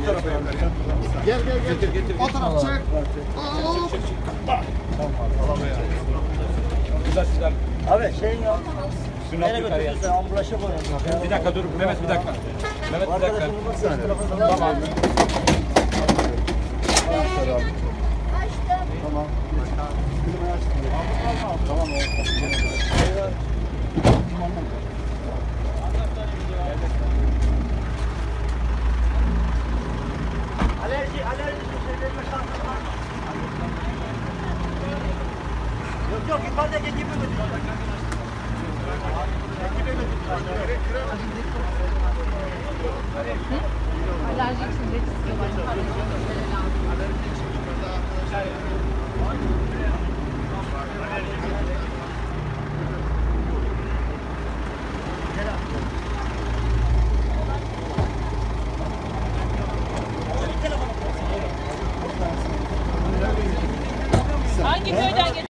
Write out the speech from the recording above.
Bu tarafa gönder. Gel gel gel. Getir. O taraf çek. Çık. Güzel sizler. Abi şeyin yok. Nereye götürüyorsun? Ambulaşa koyalım. Bir dakika dur. Mehmet bir dakika. Mehmet bir dakika. Tamam. Tamam. Klimayı açtım. Tamam. Alerji şeylerine şansın var mı? Yok yukarıdaki ekibi götürüyorlar. Alerji için de hangi köyden